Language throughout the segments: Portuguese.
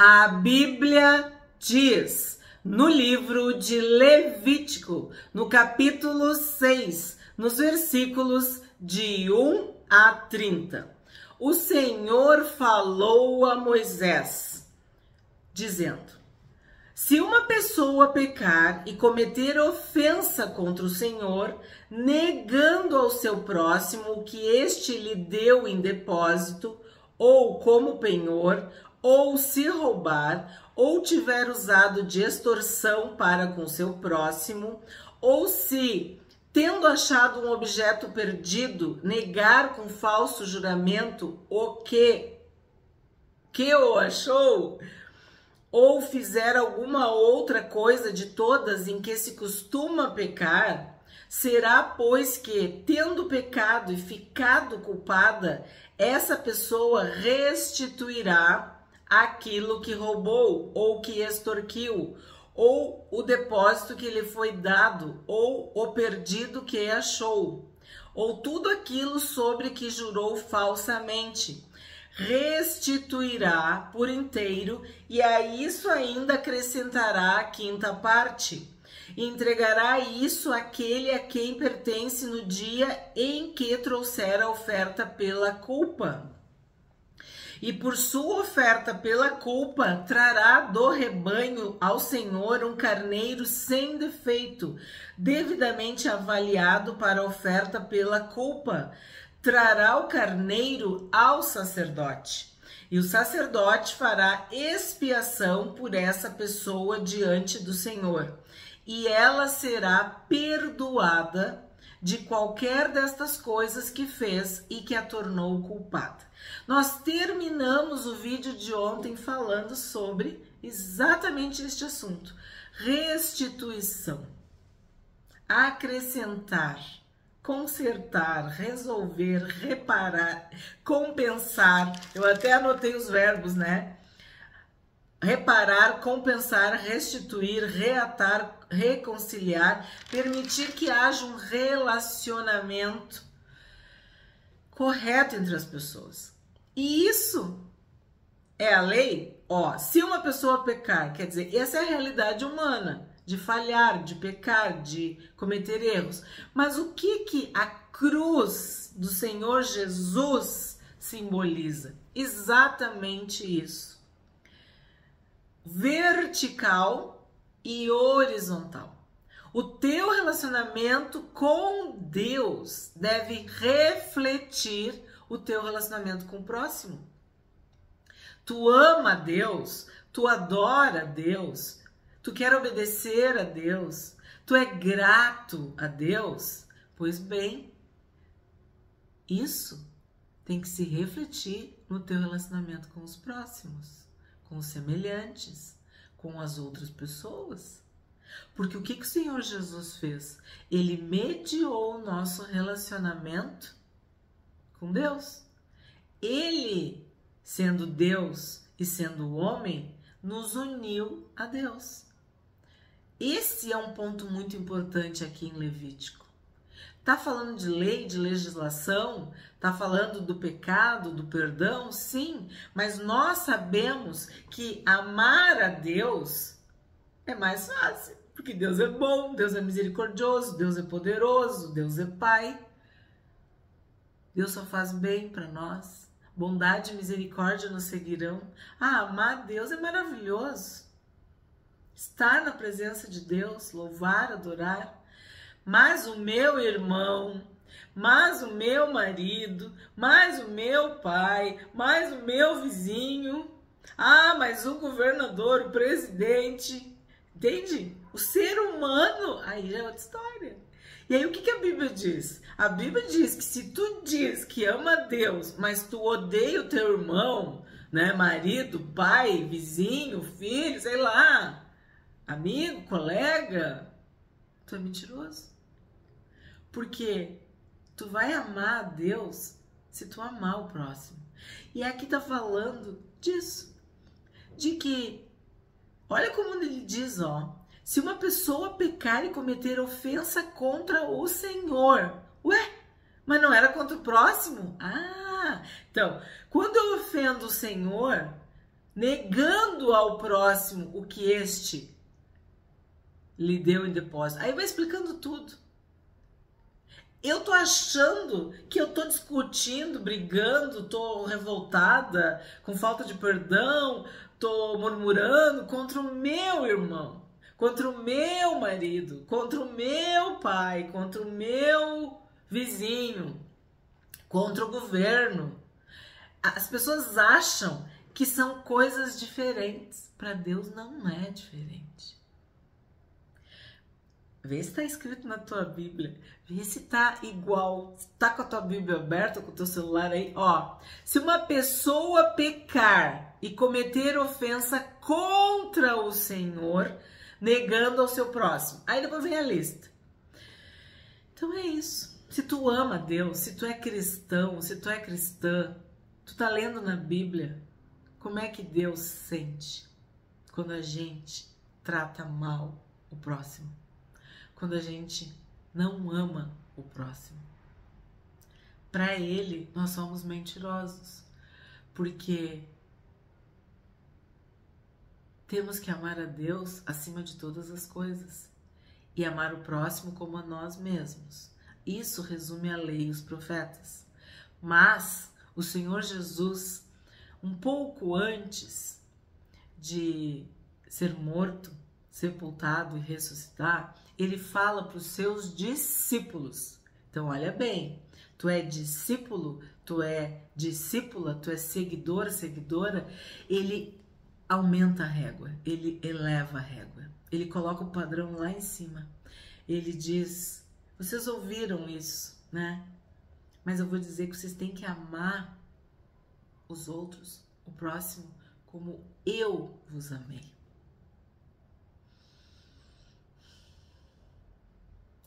A Bíblia diz no livro de Levítico, no capítulo 6, nos versículos de 1 a 30. O Senhor falou a Moisés, dizendo: se uma pessoa pecar e cometer ofensa contra o Senhor, negando ao seu próximo o que este lhe deu em depósito, ou como penhor, ou se roubar, ou tiver usado de extorsão para com seu próximo, ou se, tendo achado um objeto perdido, negar com falso juramento o que o achou, ou fizer alguma outra coisa de todas em que se costuma pecar, será, pois que, tendo pecado e ficado culpada, essa pessoa restituirá aquilo que roubou, ou que extorquiu, ou o depósito que lhe foi dado, ou o perdido que achou, ou tudo aquilo sobre que jurou falsamente. Restituirá por inteiro, e a isso ainda acrescentará a quinta parte. E entregará isso àquele a quem pertence no dia em que trouxer a oferta pela culpa. E por sua oferta pela culpa, trará do rebanho ao Senhor um carneiro sem defeito, devidamente avaliado para a oferta pela culpa. Trará o carneiro ao sacerdote, e o sacerdote fará expiação por essa pessoa diante do Senhor, e ela será perdoada de qualquer destas coisas que fez e que a tornou culpada. Nós terminamos o vídeo de ontem falando sobre exatamente este assunto: restituição, acrescentar, consertar, resolver, reparar, compensar. Eu até anotei os verbos, né? Reparar, compensar, restituir, reatar, reconciliar, permitir que haja um relacionamento correto entre as pessoas. E isso é a lei? Se uma pessoa pecar, quer dizer, essa é a realidade humana, de falhar, de pecar, de cometer erros. Mas o que a cruz do Senhor Jesus simboliza? Exatamente isso. Vertical e horizontal. O teu relacionamento com Deus deve refletir o teu relacionamento com o próximo. Tu ama a Deus, tu adora a Deus, tu quer obedecer a Deus, tu é grato a Deus. Pois bem, isso tem que se refletir no teu relacionamento com os próximos, com os semelhantes, com as outras pessoas. Porque o que o Senhor Jesus fez? Ele mediou o nosso relacionamento com Deus. Ele, sendo Deus e sendo homem, nos uniu a Deus. Esse é um ponto muito importante aqui em Levítico. Tá falando de lei, de legislação, tá falando do pecado, do perdão, sim, mas nós sabemos que amar a Deus é mais fácil, porque Deus é bom, Deus é misericordioso, Deus é poderoso, Deus é Pai. Deus só faz bem para nós. Bondade e misericórdia nos seguirão. Amar Deus é maravilhoso. Estar na presença de Deus, louvar, adorar. Mas o meu irmão, mas o meu marido, mas o meu pai, mas o meu vizinho, mas o governador, o presidente, entende? O ser humano, aí já é outra história. E aí o que a Bíblia diz? A Bíblia diz que se tu diz que ama a Deus, mas tu odeia o teu irmão, né, marido, pai, vizinho, filho, sei lá, amigo, colega, tu é mentiroso. Porque tu vai amar a Deus se tu amar o próximo. E aqui tá falando disso. De que, olha como ele diz, se uma pessoa pecar e cometer ofensa contra o Senhor. Ué, mas não era contra o próximo? Então, quando eu ofendo o Senhor, negando ao próximo o que este lhe deu em depósito. Aí vai explicando tudo. Eu tô achando que eu tô discutindo, brigando, tô revoltada, com falta de perdão, tô murmurando contra o meu irmão, contra o meu marido, contra o meu pai, contra o meu vizinho, contra o governo. As pessoas acham que são coisas diferentes. Para Deus não é diferente. Vê se está escrito na tua Bíblia. Vê se está igual. Está com a tua Bíblia aberta, com o teu celular aí. Ó, se uma pessoa pecar e cometer ofensa contra o Senhor, negando ao seu próximo. Aí depois vem a lista. Então é isso. Se tu ama Deus, se tu é cristão, se tu é cristã, tu tá lendo na Bíblia, como é que Deus sente quando a gente trata mal o próximo? Quando a gente não ama o próximo. Para ele, nós somos mentirosos, porque temos que amar a Deus acima de todas as coisas e amar o próximo como a nós mesmos. Isso resume a lei e os profetas. Mas o Senhor Jesus, um pouco antes de ser morto, sepultado e ressuscitar, ele fala para os seus discípulos. Então, olha bem, tu é discípulo, tu é discípula, tu é seguidor, seguidora, ele aumenta a régua, ele eleva a régua, ele coloca o padrão lá em cima. Ele diz, vocês ouviram isso, né? Mas eu vou dizer que vocês têm que amar os outros, o próximo, como eu vos amei.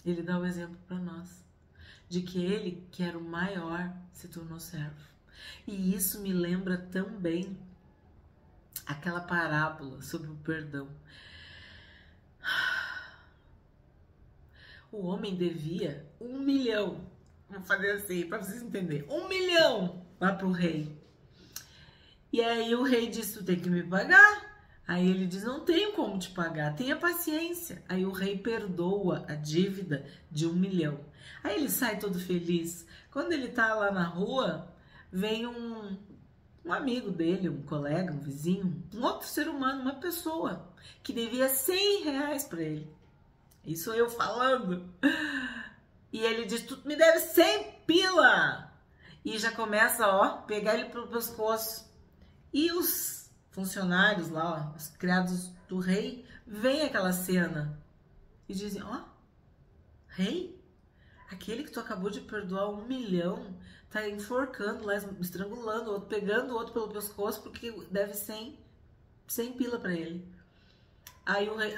Ele dá o exemplo para nós, de que ele, que era o maior, se tornou servo. E isso me lembra também aquela parábola sobre o perdão. O homem devia 1 milhão, vou fazer assim para vocês entenderem, 1 milhão lá para o rei. E aí o rei disse, tu tem que me pagar. Aí ele diz, não tenho como te pagar, tenha paciência. Aí o rei perdoa a dívida de 1 milhão. Aí ele sai todo feliz. Quando ele tá lá na rua, vem um amigo dele, um colega, um vizinho, um outro ser humano, uma pessoa, que devia 100 reais para ele. Isso eu falando. E ele diz, tu me deve 100 pila. E já começa, ó, pegar ele pelo pescoço. E os funcionários lá, ó, os criados do rei, veem aquela cena e dizem, ó, rei, aquele que tu acabou de perdoar 1 milhão, tá enforcando lá, estrangulando o outro, pegando o outro pelo pescoço porque deve 100 pila pra ele. Aí o rei,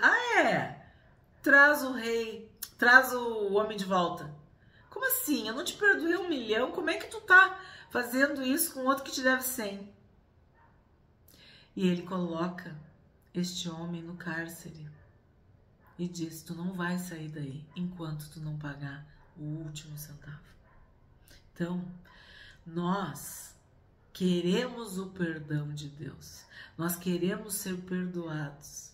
traz o rei, traz o homem de volta. Como assim? Eu não te perdoei 1 milhão, como é que tu tá fazendo isso com outro que te deve 100? E ele coloca este homem no cárcere e diz, tu não vai sair daí enquanto tu não pagar o último centavo. Então, nós queremos o perdão de Deus, nós queremos ser perdoados,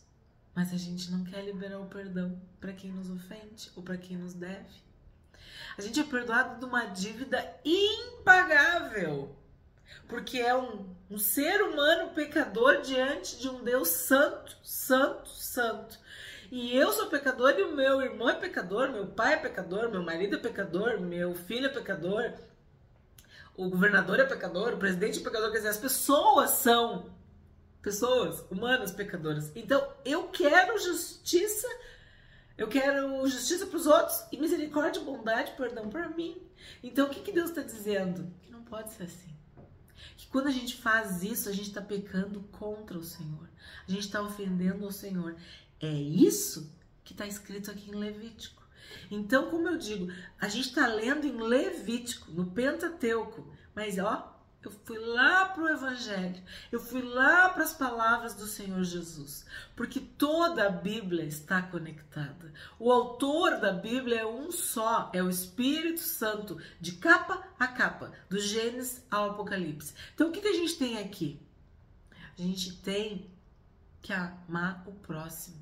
mas a gente não quer liberar o perdão para quem nos ofende ou para quem nos deve. A gente é perdoado de uma dívida impagável. Porque é um ser humano pecador diante de um Deus santo, santo, santo. E eu sou pecador e o meu irmão é pecador, meu pai é pecador, meu marido é pecador, meu filho é pecador, o governador é pecador, o presidente é pecador. Quer dizer, as pessoas são pessoas humanas pecadoras. Então, eu quero justiça para os outros e misericórdia, bondade, perdão para mim. Então, o que Deus está dizendo? Que não pode ser assim. Que quando a gente faz isso, a gente está pecando contra o Senhor. A gente está ofendendo o Senhor. É isso que está escrito aqui em Levítico. Então, como eu digo, a gente está lendo em Levítico, no Pentateuco. Mas, ó, eu fui lá para o Evangelho. Eu fui lá para as palavras do Senhor Jesus. Porque toda a Bíblia está conectada. O autor da Bíblia é um só. É o Espírito Santo, de capa a capa. Do Gênesis ao Apocalipse. Então, o que a gente tem aqui? A A gente tem que amar o próximo.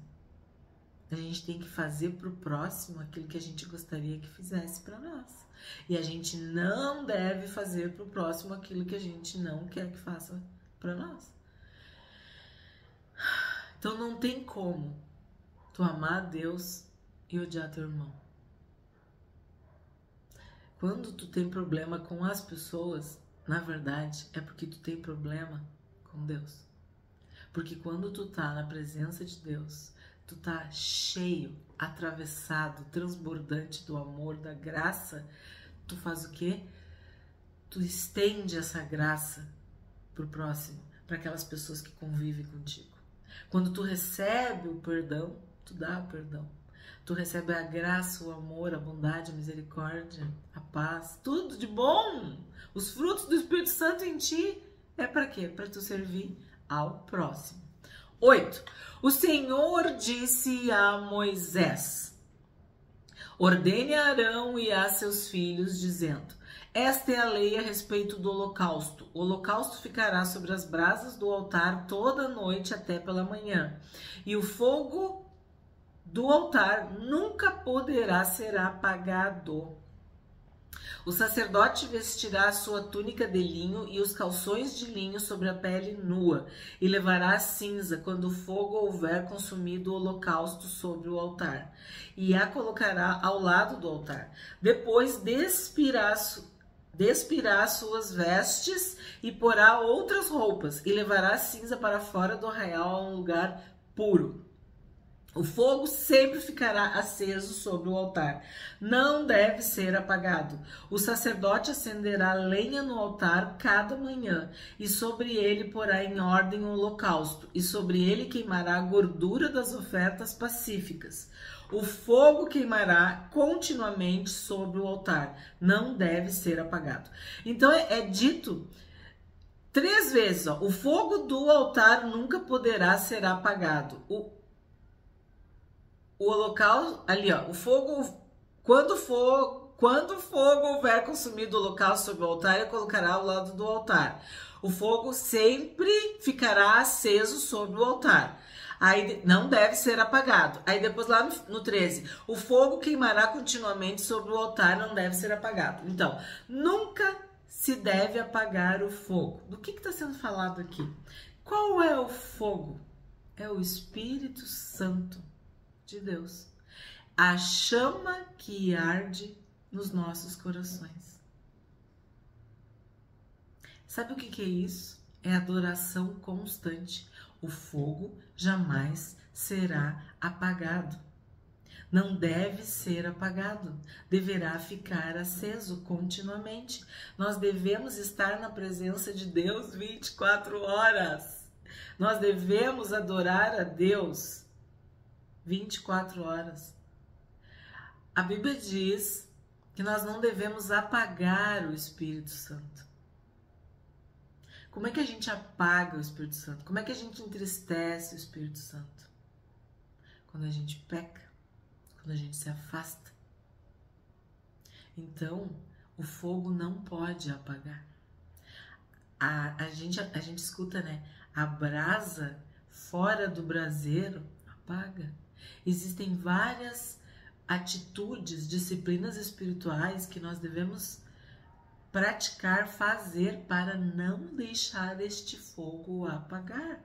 A gente tem que fazer pro próximo aquilo que a gente gostaria que fizesse para nós. E a gente não deve fazer pro próximo aquilo que a gente não quer que faça para nós. Então não tem como tu amar a Deus e odiar teu irmão. Quando tu tem problema com as pessoas, na verdade, é porque tu tem problema com Deus. Porque quando tu tá na presença de Deus, tu tá cheio, atravessado, transbordante do amor, da graça, tu faz o quê? Tu estende essa graça pro próximo, para aquelas pessoas que convivem contigo. Quando tu recebe o perdão, tu dá o perdão. Tu recebe a graça, o amor, a bondade, a misericórdia, a paz, tudo de bom. Os frutos do Espírito Santo em ti é para quê? Para tu servir ao próximo. 8. O Senhor disse a Moisés: ordene a Arão e a seus filhos, dizendo: esta é a lei a respeito do holocausto. O holocausto ficará sobre as brasas do altar toda a noite até pela manhã. E o fogo do altar nunca poderá ser apagado. O sacerdote vestirá a sua túnica de linho e os calções de linho sobre a pele nua, e levará a cinza quando o fogo houver consumido o holocausto sobre o altar, e a colocará ao lado do altar. Depois despirá as suas vestes e porá outras roupas, e levará a cinza para fora do arraial a um lugar puro. O fogo sempre ficará aceso sobre o altar, não deve ser apagado. O sacerdote acenderá lenha no altar cada manhã, e sobre ele porá em ordem o holocausto, e sobre ele queimará a gordura das ofertas pacíficas. O fogo queimará continuamente sobre o altar, não deve ser apagado. Então é dito 3 vezes, ó, o fogo do altar nunca poderá ser apagado. O holocausto, ali ó, o fogo, quando o fogo houver consumido o holocausto sobre o altar, ele colocará ao lado do altar. O fogo sempre ficará aceso sobre o altar. Aí não deve ser apagado. Aí depois lá no 13, o fogo queimará continuamente sobre o altar, não deve ser apagado. Então, nunca se deve apagar o fogo. Do que está sendo falado aqui? Qual é o fogo? É o Espírito Santo de Deus, a chama que arde nos nossos corações. Sabe o que é isso? É adoração constante. O fogo jamais será apagado. Não deve ser apagado, deverá ficar aceso continuamente. Nós devemos estar na presença de Deus 24 horas. Nós devemos adorar a Deus 24 horas. A Bíblia diz que nós não devemos apagar o Espírito Santo. Como é que a gente apaga o Espírito Santo? Como é que a gente entristece o Espírito Santo? Quando a gente peca, quando a gente se afasta. Então, o fogo não pode apagar. A gente escuta, né? A brasa fora do braseiro apaga. Existem várias atitudes, disciplinas espirituais que nós devemos praticar, fazer para não deixar este fogo apagar.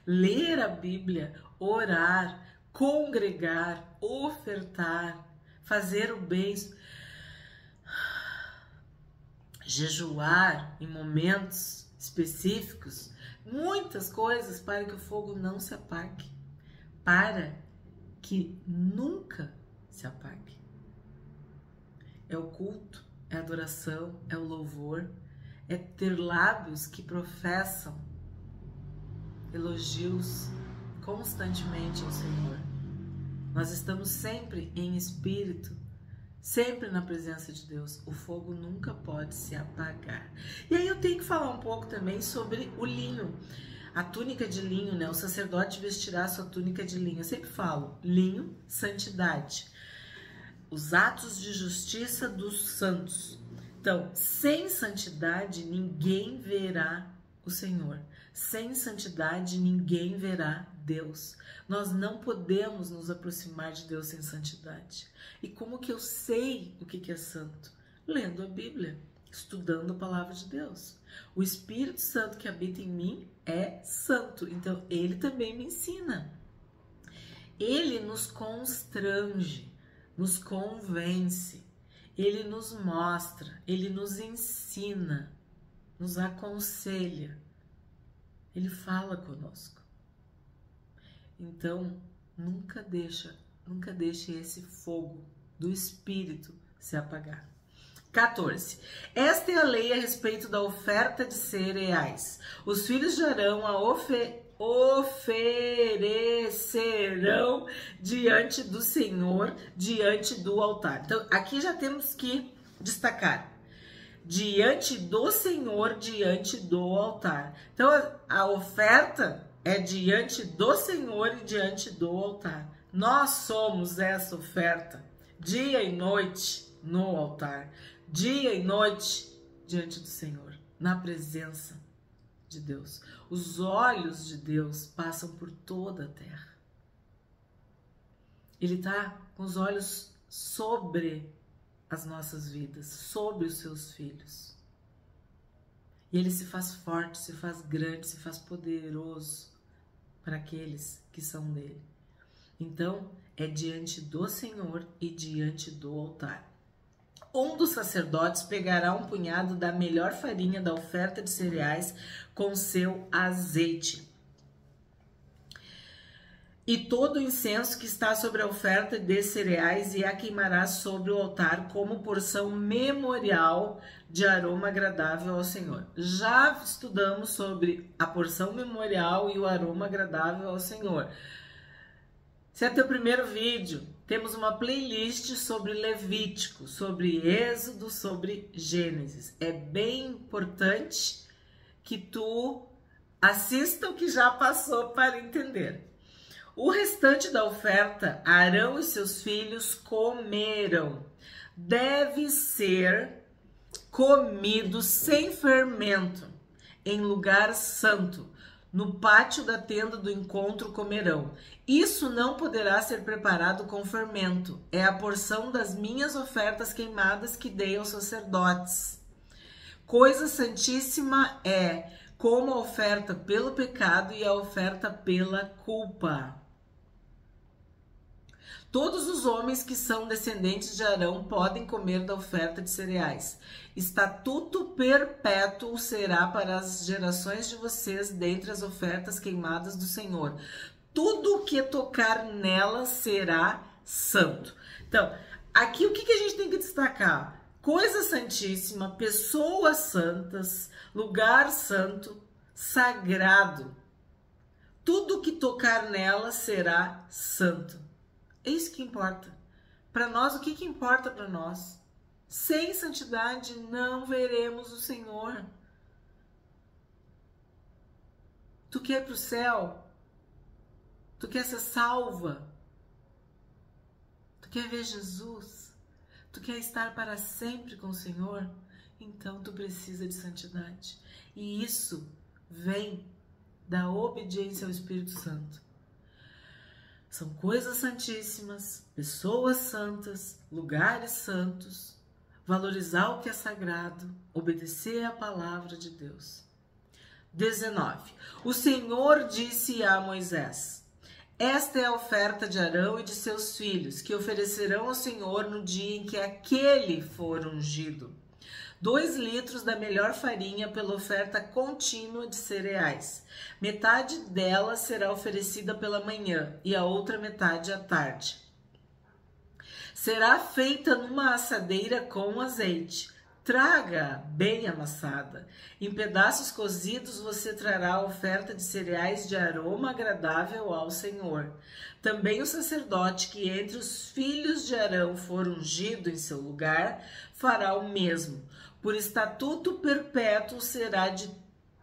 Ler a Bíblia, orar, congregar, ofertar, fazer o bem, jejuar em momentos específicos, muitas coisas para que o fogo não se apague, para que nunca se apague. É o culto, é a adoração, é o louvor, é ter lábios que professam elogios constantemente ao Senhor. Nós estamos sempre em espírito, sempre na presença de Deus. O fogo nunca pode se apagar. E aí eu tenho que falar um pouco também sobre o linho. A túnica de linho, né? O sacerdote vestirá a sua túnica de linho. Eu sempre falo, linho, santidade. Os atos de justiça dos santos. Então, sem santidade, ninguém verá o Senhor. Sem santidade ninguém verá Deus. Nós não podemos nos aproximar de Deus sem santidade. E como que eu sei o que é santo? Lendo a Bíblia, estudando a palavra de Deus. O Espírito Santo que habita em mim é santo, então ele também me ensina. Ele nos constrange, nos convence, ele nos mostra, ele nos ensina, nos aconselha, ele fala conosco. Então, nunca deixe esse fogo do Espírito se apagar. 14. Esta é a lei a respeito da oferta de cereais. Os filhos de Arão a oferecerão diante do Senhor, diante do altar. Então, aqui já temos que destacar. Diante do Senhor, diante do altar. Então, a oferta é diante do Senhor e diante do altar. Nós somos essa oferta, dia e noite no altar. Dia e noite diante do Senhor, na presença de Deus. Os olhos de Deus passam por toda a terra. Ele está com os olhos sobre as nossas vidas, sobre os seus filhos. E ele se faz forte, se faz grande, se faz poderoso para aqueles que são dele. Então, é diante do Senhor e diante do altar. Um dos sacerdotes pegará um punhado da melhor farinha da oferta de cereais com seu azeite. E todo o incenso que está sobre a oferta de cereais e a queimará sobre o altar como porção memorial de aroma agradável ao Senhor. Já estudamos sobre a porção memorial e o aroma agradável ao Senhor. Se é teu primeiro vídeo, temos uma playlist sobre Levítico, sobre Êxodo, sobre Gênesis. É bem importante que tu assista o que já passou para entender. O restante da oferta, Arão e seus filhos comeram. Deve ser comido sem fermento, em lugar santo. No pátio da tenda do encontro comerão. Isso não poderá ser preparado com fermento. É a porção das minhas ofertas queimadas que dei aos sacerdotes. Coisa santíssima é como a oferta pelo pecado e a oferta pela culpa. Todos os homens que são descendentes de Arão podem comer da oferta de cereais. Estatuto perpétuo será para as gerações de vocês dentre as ofertas queimadas do Senhor. Tudo o que tocar nela será santo. Então, aqui o que a gente tem que destacar? Coisa santíssima, pessoas santas, lugar santo, sagrado. Tudo o que tocar nela será santo. É isso que importa. Para nós, o que importa para nós? Sem santidade não veremos o Senhor. Tu quer ir para o céu? Tu quer ser salva? Tu quer ver Jesus? Tu quer estar para sempre com o Senhor? Então tu precisa de santidade. E isso vem da obediência ao Espírito Santo. São coisas santíssimas, pessoas santas, lugares santos, valorizar o que é sagrado, obedecer à palavra de Deus. 19. O Senhor disse a Moisés: esta é a oferta de Arão e de seus filhos, que oferecerão ao Senhor no dia em que aquele for ungido. 2 litros da melhor farinha pela oferta contínua de cereais. Metade dela será oferecida pela manhã e a outra metade à tarde. Será feita numa assadeira com azeite. Traga bem amassada. Em pedaços cozidos você trará a oferta de cereais de aroma agradável ao Senhor. Também o sacerdote que entre os filhos de Arão for ungido em seu lugar fará o mesmo. Por estatuto perpétuo será de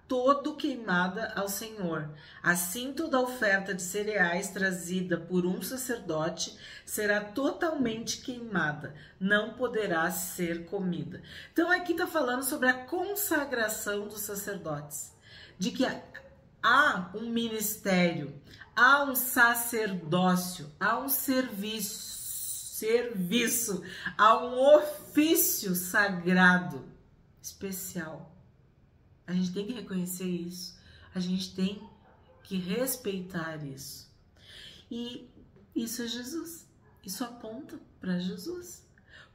todo queimada ao Senhor. Assim, toda oferta de cereais trazida por um sacerdote será totalmente queimada, não poderá ser comida. Então, aqui está falando sobre a consagração dos sacerdotes, de que há um ministério, há um sacerdócio, há um serviço, há um ofício sagrado, especial. A gente tem que reconhecer isso, a gente tem que respeitar isso. E isso é Jesus, isso aponta para Jesus.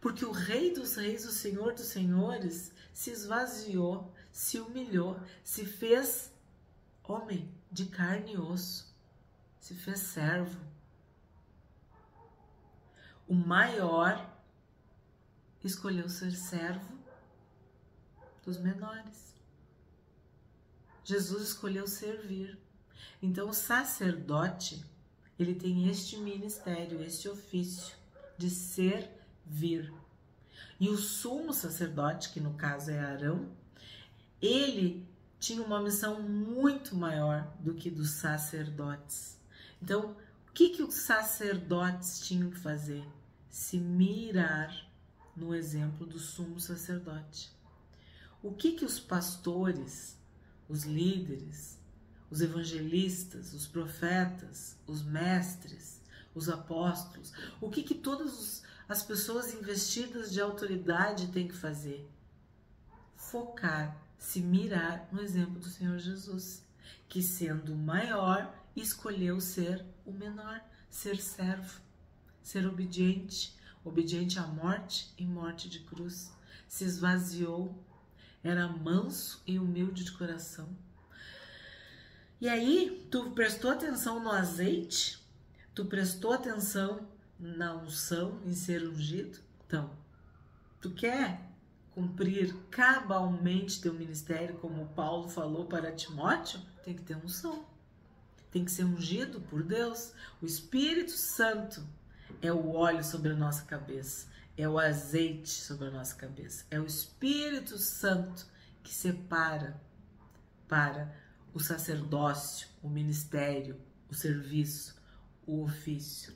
Porque o Rei dos Reis, o Senhor dos Senhores, se esvaziou, se humilhou, se fez homem de carne e osso, se fez servo. O maior escolheu ser servo dos menores. Jesus escolheu servir. Então o sacerdote, ele tem este ministério, este ofício de servir. E o sumo sacerdote, que no caso é Arão, ele tinha uma missão muito maior do que dos sacerdotes. Então, o que os sacerdotes tinham que fazer? Se mirar no exemplo do sumo sacerdote. O que os pastores, os líderes, os evangelistas, os profetas, os mestres, os apóstolos, o que todas as pessoas investidas de autoridade têm que fazer? Focar, se mirar no exemplo do Senhor Jesus, que sendo o maior, escolheu ser o menor, ser servo, ser obediente, obediente à morte e morte de cruz. Se esvaziou, era manso e humilde de coração. E aí, tu prestou atenção no azeite? Tu prestou atenção na unção, em ser ungido? Então, tu quer cumprir cabalmente teu ministério, como Paulo falou para Timóteo? Tem que ter unção. Tem que ser ungido por Deus. O Espírito Santo é o óleo sobre a nossa cabeça, é o azeite sobre a nossa cabeça. É o Espírito Santo que separa para o sacerdócio, o ministério, o serviço, o ofício.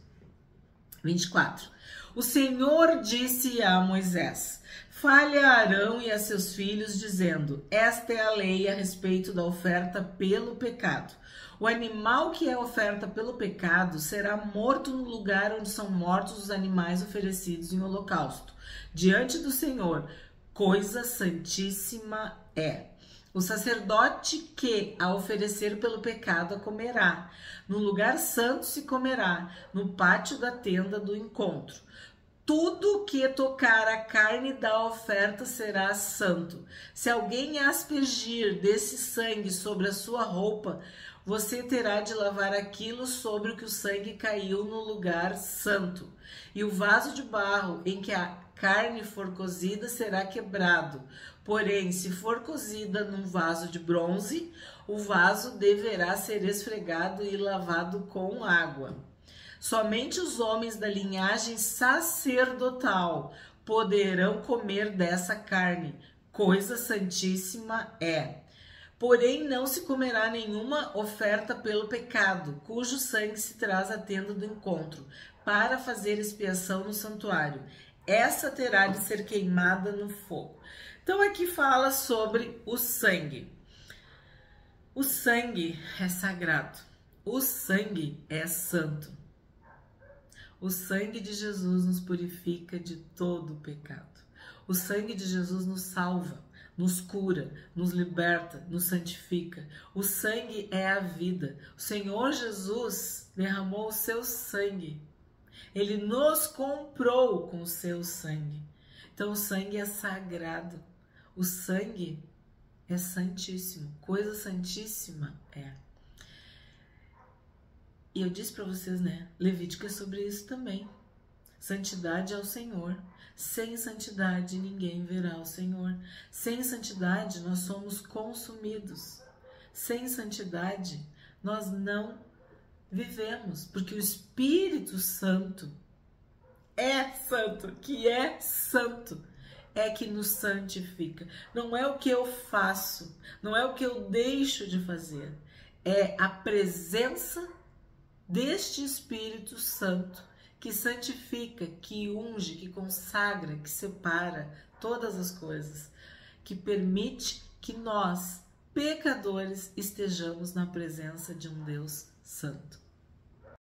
24. O Senhor disse a Moisés: fale a Arão e a seus filhos, dizendo: esta é a lei a respeito da oferta pelo pecado. O animal que é oferta pelo pecado será morto no lugar onde são mortos os animais oferecidos em holocausto. Diante do Senhor, coisa santíssima é. O sacerdote que a oferecer pelo pecado a comerá. No lugar santo se comerá, no pátio da tenda do encontro. Tudo que tocar a carne da oferta será santo. Se alguém aspergir desse sangue sobre a sua roupa, você terá de lavar aquilo sobre o que o sangue caiu no lugar santo. E o vaso de barro em que a carne for cozida será quebrado. Porém, se for cozida num vaso de bronze, o vaso deverá ser esfregado e lavado com água. Somente os homens da linhagem sacerdotal poderão comer dessa carne, coisa santíssima é. Porém, não se comerá nenhuma oferta pelo pecado, cujo sangue se traz à tenda do encontro, para fazer expiação no santuário. Essa terá de ser queimada no fogo. Então aqui fala sobre o sangue. O sangue é sagrado. O sangue é santo. O sangue de Jesus nos purifica de todo o pecado. O sangue de Jesus nos salva, nos cura, nos liberta, nos santifica. O sangue é a vida. O Senhor Jesus derramou o seu sangue. Ele nos comprou com o seu sangue. Então o sangue é sagrado. O sangue é santíssimo. Coisa santíssima é. E eu disse para vocês, né? Levítico é sobre isso também. Santidade ao Senhor. Sem santidade ninguém verá o Senhor. Sem santidade nós somos consumidos. Sem santidade nós não vivemos, porque o Espírito Santo é santo, que é santo, é que nos santifica. Não é o que eu faço, não é o que eu deixo de fazer, é a presença deste Espírito Santo que santifica, que unge, que consagra, que separa todas as coisas, que permite que nós pecadores, estejamos na presença de um Deus santo.